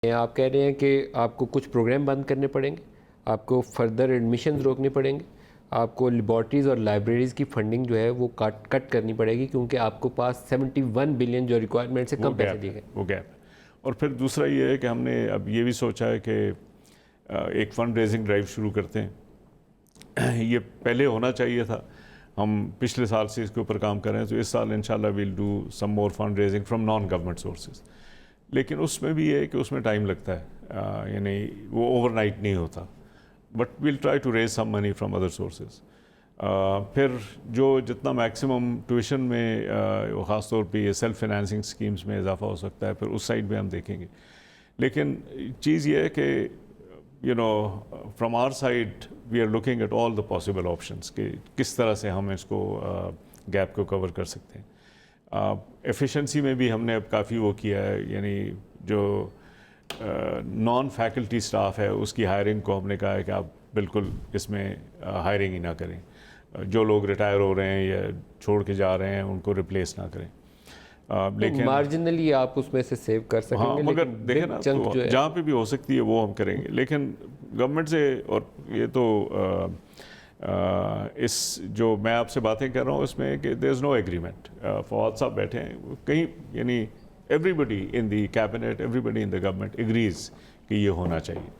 آپ کہہ رہے ہیں کہ آپ کو کچھ پروگرام بند کرنے پڑیں گے، آپ کو فردر ایڈمیشنز روکنے پڑیں گے، آپ کو لیبارٹریز اور لائبریریز کی فنڈنگ جو ہے وہ کٹ کرنی پڑے گی، کیونکہ آپ کو پاس 71 بلین جو ریکوائرمنٹ سے کم پیسے دیے گئے۔ وہ گیپ ہے۔ اور پھر دوسرا یہ ہے کہ ہم نے اب یہ بھی سوچا ہے کہ ایک فنڈ ریزنگ ڈرائیو شروع کرتے ہیں۔ یہ پہلے ہونا چاہیے تھا، ہم پچھلے سال سے اس کے اوپر کام کر رہے ہیں، تو اس سال انشاءاللہ we'll do some more fund raising from non government sources. لیکن اس میں بھی یہ ہے کہ اس میں ٹائم لگتا ہے، یعنی وہ اوور نائٹ نہیں ہوتا، but we'll try to raise some money from other sources. پھر جو جتنا میکسیمم ٹیوشن میں خاص طور پہ یہ سیلف فنانسنگ سکیمز میں اضافہ ہو سکتا ہے، پھر اس سائڈ بھی ہم دیکھیں گے۔ لیکن چیز یہ ہے کہ from our side we are looking at all the possible options کہ کس طرح سے ہم اس کو گیپ کو کور کر سکتے ہیں۔ ایفیشنسی میں بھی ہم نے اب کافی وہ کیا ہے، یعنی جو نان فیکلٹی سٹاف ہے اس کی ہائرنگ کو ہم نے کہا ہے کہ آپ بالکل اس میں ہائرنگ ہی نہ کریں، جو لوگ ریٹائر ہو رہے ہیں یا چھوڑ کے جا رہے ہیں ان کو ریپلیس نہ کریں۔ لیکن مارجنلی آپ اس میں سے سیو کر سکیں گے، مگر لیکن دیکھیں نا، تو جہاں پہ بھی ہو سکتی ہے وہ ہم کریں گے۔ لیکن گورنمنٹ سے، اور یہ تو اس جو میں آپ سے باتیں کر رہا ہوں اس میں کہ دیر از نو ایگریمنٹ، فواد صاحب بیٹھے ہیں کہیں، یعنی everybody in the cabinet, everybody in the government agrees کہ یہ ہونا چاہیے۔